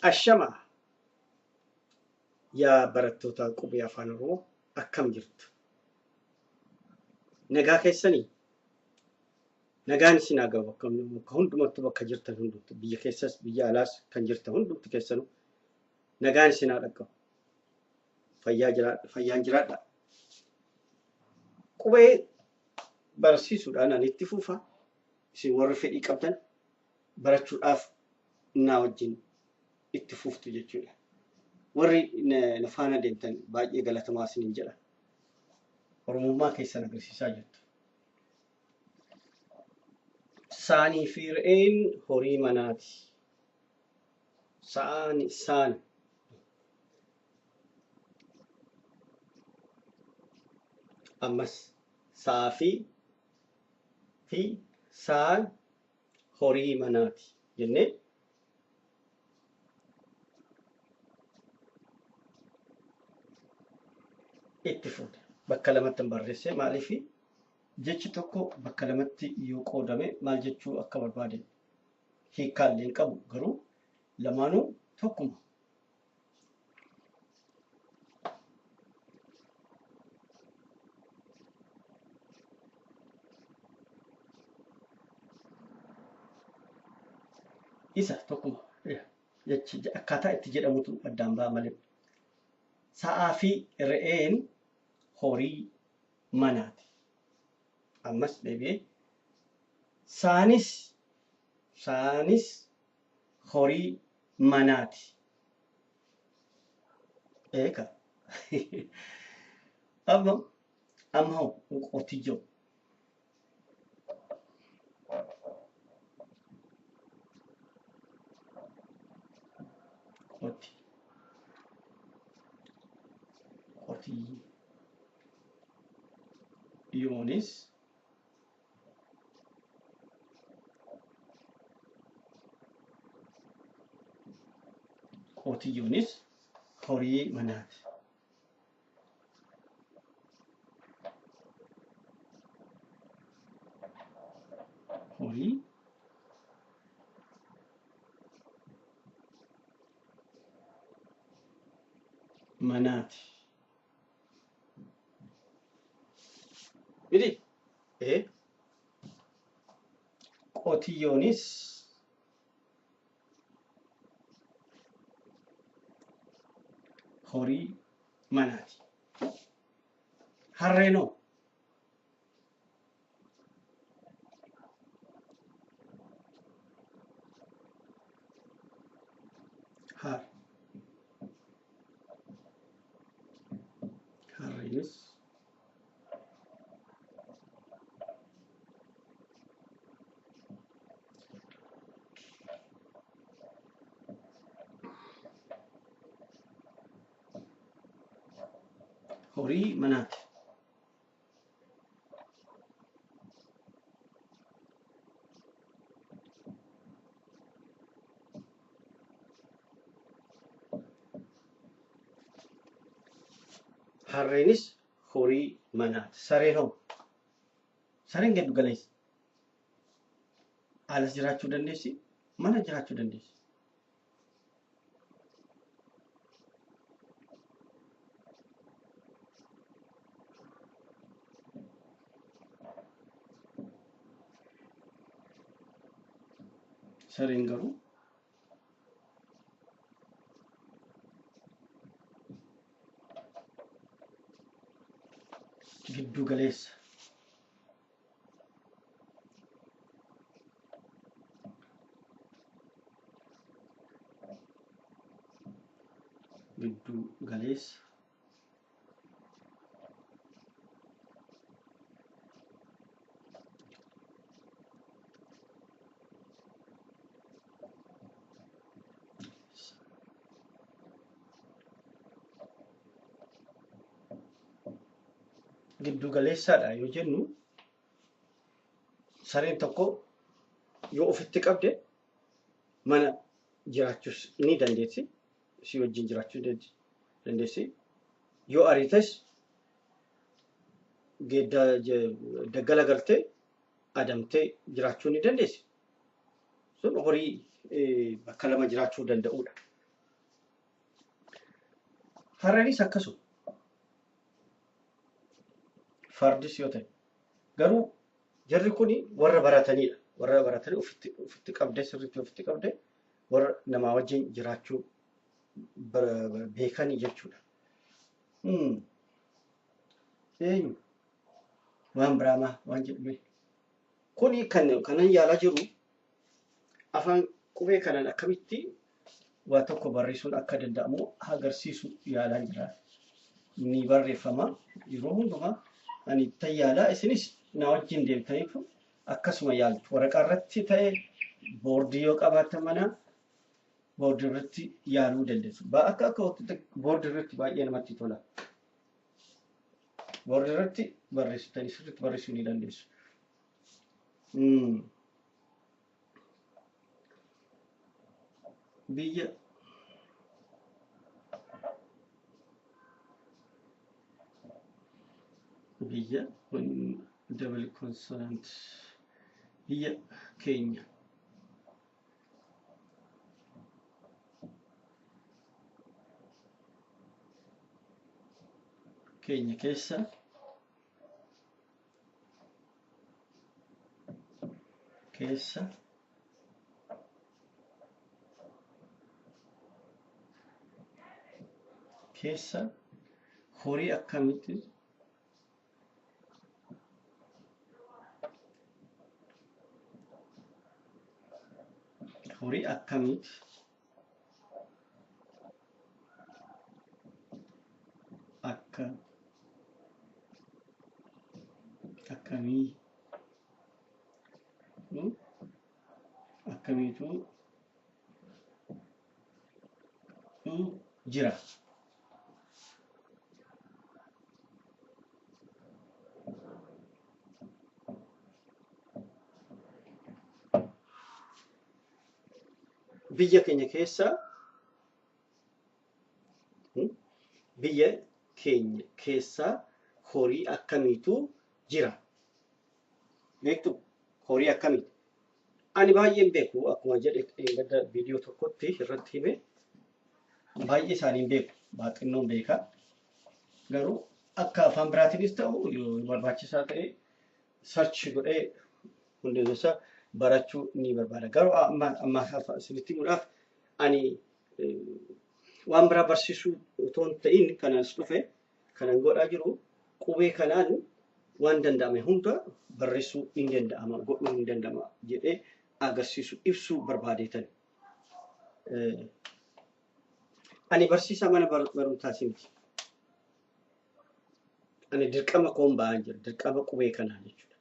Ashama yaa barattoota qubee afaan Oromoo akkam jirtu? Nagaa keessanii? Nagaan isin haa ga'u bakka hundumattuu bakka jirtan hundumtu biyya keessas biyya alaas kan jirtan hundumtu keessanuu nagaan isin haa dhaqqabu. Fayyaan jiraadha. Qubee barsiisuudhaan ani itti fufa. Isin warri fedhii qabdan barachuudhaaf naa wajjin itti fuftu jechuudha. Warri na faana deemtan baay'ee galatamaa isiniin jedha. Oromummaa keessan agarsiisaa jirtu. Saanii fi re'een horii manaati. Saan ammas saa fi saan horii manaati jennee itti fuudha. Bakka lamatti barreessee maaliif jechi tokko bakka lamatti yoo qoodame maal jechuu akka barbaadan hiikkaallee hin qabu garuu lamaanuu tokkuma. Isa tokkuma jechi akkaataa itti jedhamutu addaan ba'a malee. Sa'aa fi re'een horii manaati. Ammas deebi'ee saanis horii manaati. Eega amma qotiyyoo qotiyyoonis horii manaati. Horii manaati. Miti qotiyyoonis horii manaati. Harreenoo harreenis horii manaati. Harreenis horii manaati. Sareen hoo? Sareen giddu galeessa. Alas jiraachuu dandeessi, mana jiraachuu dandeessi. Sareen garuu giddu galeessa. Giddu galeessa. Giddu galeessaadha yoo jennu sareen tokko yoo ofitti qabde mana jiraachuus ni dandeessi. Si wajjin jiraachuu dandeessi. Yoo ariites daggala galtee adamtee jiraachuu ni dandeessi. Sun horii bakka lama jiraachuu danda'udha. Hararis akkasuma. Fardis yoo ta'e. Garuu jarri kuni warra baratanidha. Warra baratanii ofitti qabdee sirriitti ofitti qabdee warra namaa wajjin jiraachuu beekanii jechuudha. Eenyu waan biraamaa waan jedhame kuni kanan yaalaa jiru afaan qubee kanan akkamitti waa tokko barreessuun akka danda'amu agarsiisu yaalaa jira. Ni barreeffama yeroo hundumaa ani tayyaalaa isinis na wajjin deemtaniif akkasuma yaaltu waraqaa irratti ta'e boordii yoo qabaatan mana boordii irratti yaaluu dandeessu. Akka boordii irratti baay'ee namatti tola. Boordii irratti barreessitanii sirriitti barreessuu ni dandeessu. Biyya double consonant biyya keenya keessa horii akkamitti akkamiitu jira. Biyya keenya keessa horii akkamiitu jira. Beektu horii akkamiiti? Ani baay'een beeku akkuma jedhe gadda viidiyoo tokkotti irratti hime baay'ee isaanii beeku baaxinnoon beeka. Garuu akka afaan biraatiinis ta'u yoo barbaachisaa ta'e sarchi godhee hundeessaa barachuu ni barbaada. Garuu amma isinitti himuudhaaf ani waan biraa barsiisuu otoo hin ta'in kanas dhufe kanan godhaa jiru qubee kanaan waan danda'ame hunda barreessuu ni danda'ama godhuu ni danda'ama jedhee agarsiisu ibsuu barbaadeetan. Ani barsiisaa mana barumsaati miti. Ani dirqama koon ba'aan jira dirqama qubee kanaa jechuudha.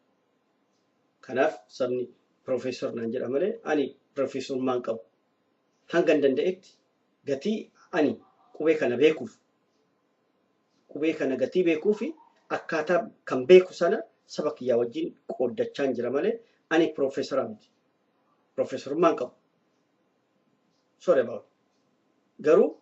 Kanaaf sabni Professor naan jedha malee ani professorummaan qabu. Hangan danda'etti gatii ani qubee kana gatii beekuufi akkaataa kan beeku sana saba kiyyaa wajjin qooddachaan jira malee ani professora miti. Professorummaan qabu. Sorry about it. Garuu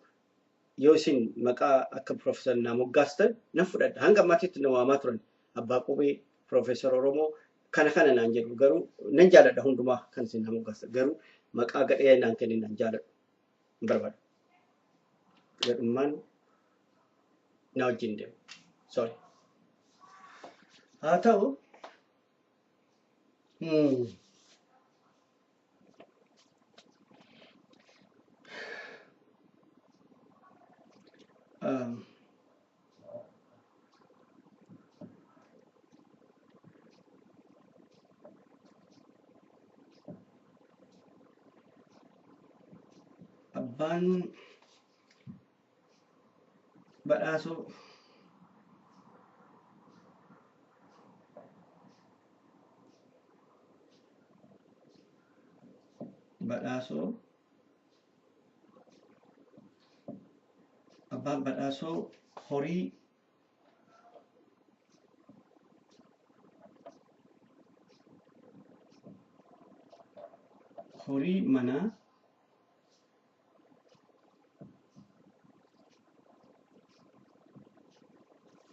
yoo isin maqaa akka professor naa moggaastan nan fudhadha. Hanga ammaatitti na waamaa turan abbaa qubee Professor Oromoo kana naan jedhu garuu nan jaaladha hundumaa kan isin na moggaastan garuu maqaa gadhee naan kennin nan jaaladhu hin barbaadu. Gadhummaan na wajjin deemu. Sorry. Haa ta'u abbaan badhaasoo abbaan badhaasoo horii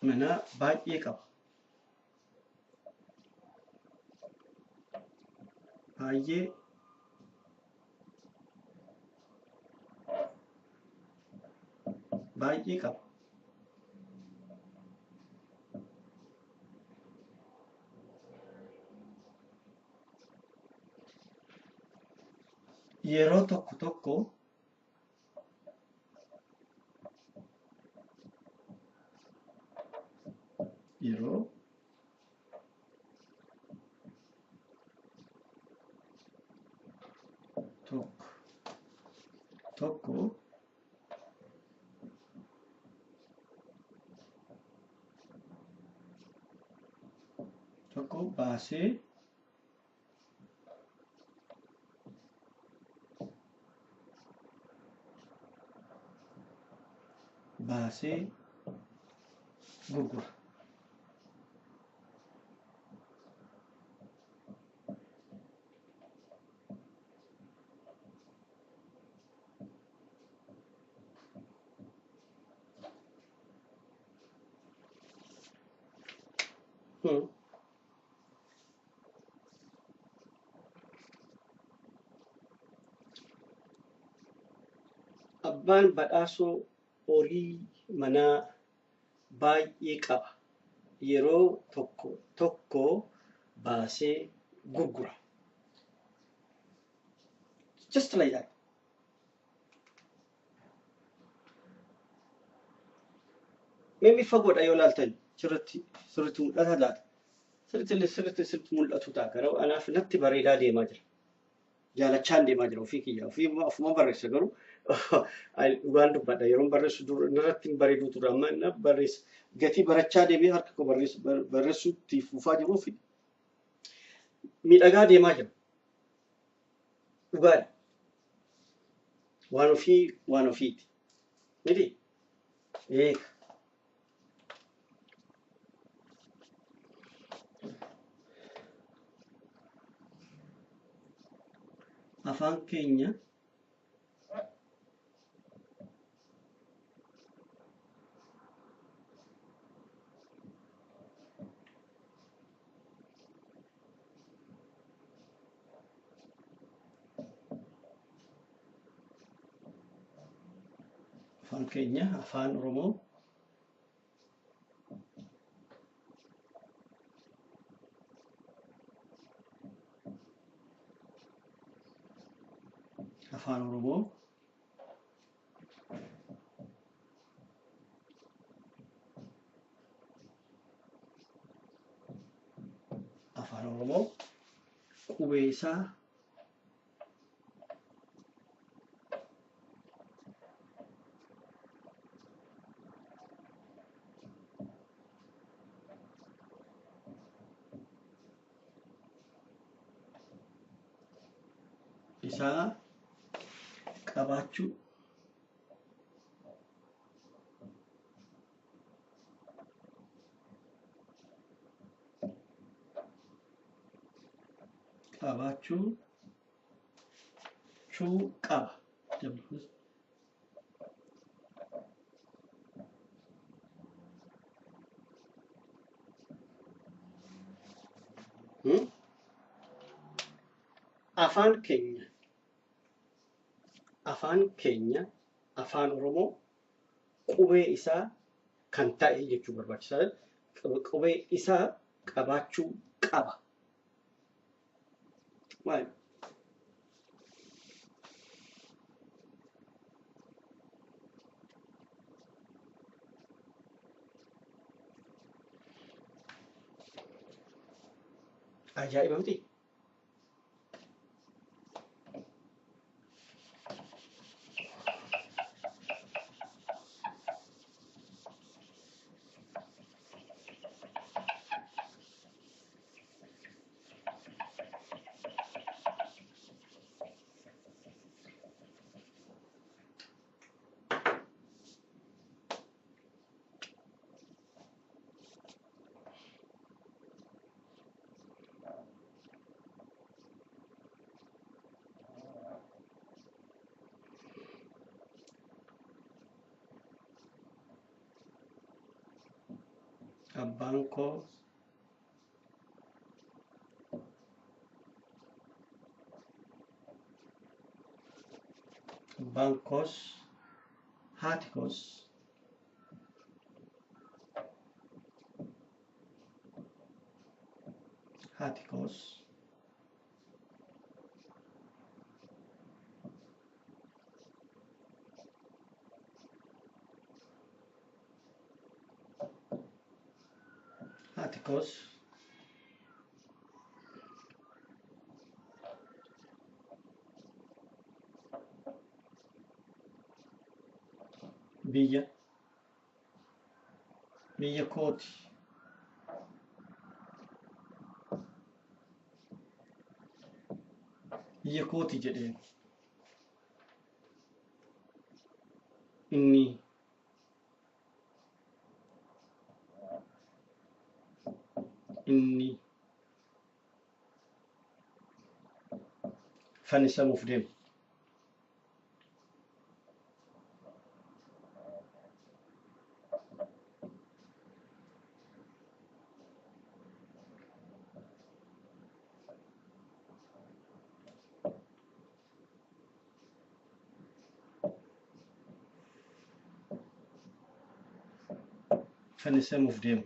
manaa baay'ee qaba. Baay'ee qaba. yeroo tokko tokko yeroo tokko tokko tokko baasee gurgura. Abbaan badhaasoo horii manaa baay'ee qaba. Yeroo tokko tokko baasee gurgura. Just like that. Maybe fagoodha yoo ilaaltan sirriitti mul'ata laata. Sirriitti mul'atu ta'a. Garuu anaaf natti bareedaa deemaa jira. Jaalachaan deemaa jira ofii kiyya. Ofuma barreessa garuu waan dubbadha. Yeroon barreessu irratti bareedu ture. Amma na barreessa. Gatii barachaa deemee harka koo barreessuutti fufaa jiruufi miidhagaa deemaa jira. Dhugaadha. Waan ofiiti. Miti? Eega. Afaan keenya afaan Oromoo qubee isaa qabaachuu qaba. Afaan keenya afaan Oromoo qubee isaa kan ta'e jechuu barbaachisaa. Qubee isaa qabaachuu qaba. Maali? Ajaa'iba miti? Abbaan koos haati koos kos biyya kooti jedheen inni fannisamuuf deema. Fannisamuuf deema.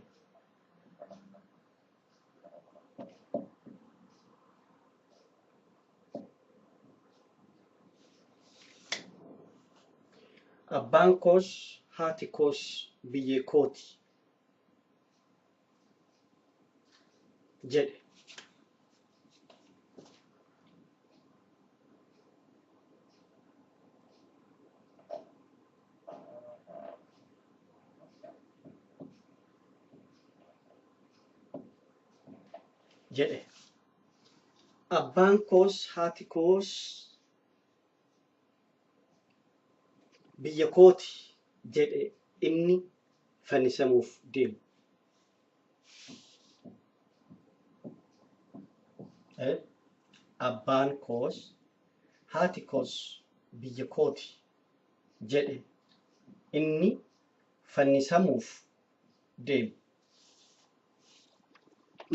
Abbaan koos haati koos biyya kooti jedhe. Abbaan koos haati koos biyya kooti jedhe inni fannisamuuf deemu. Abbaan koos haati koos biyya kooti jedhe inni fannisamuuf deemu.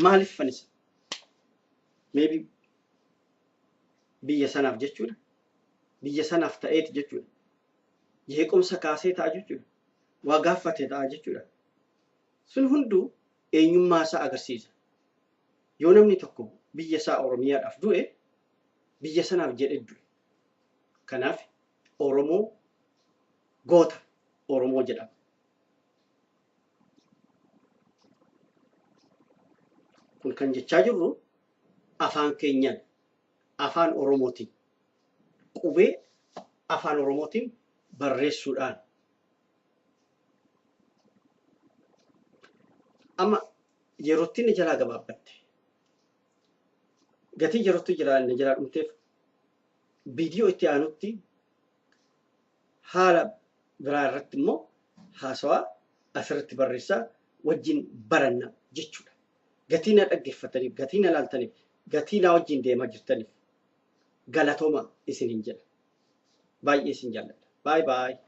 Maaliif fannisa? Maybe biyya sanaaf jechuudha. Biyya sanaaf ta'eeti jechuudha. Jeequmsa kaasee ta'a jechuudha. Waa gaafate ta'a jechuudha. Sun hunduu eenyummaa isaa agarsiisa. Yoo namni tokko biyya isaa Oromiyaadhaaf du'e biyya sanaaf jedhe du'e. Kanaaf Oromoo goota Oromoo jedhama. Kun kan jechaa jirru afaan keenyaan afaan Oromootiin qubee afaan Oromootiin barreessuudhaan. Amma yerootti inni jalaa gabaabbatte. Gatii yerootti jalaa dhumteef viidiyoo itti aanutti haala biraa irratti immoo haasawaa asirratti barreessaa wajjin baranna jechuudha. Gatii na dhaggeeffataniif, gatii na ilaaltaniif, gatii na wajjin deemaa jirtaniif galatooma isiniin jedha. Baay'ee isin jaalladha. Bye bye.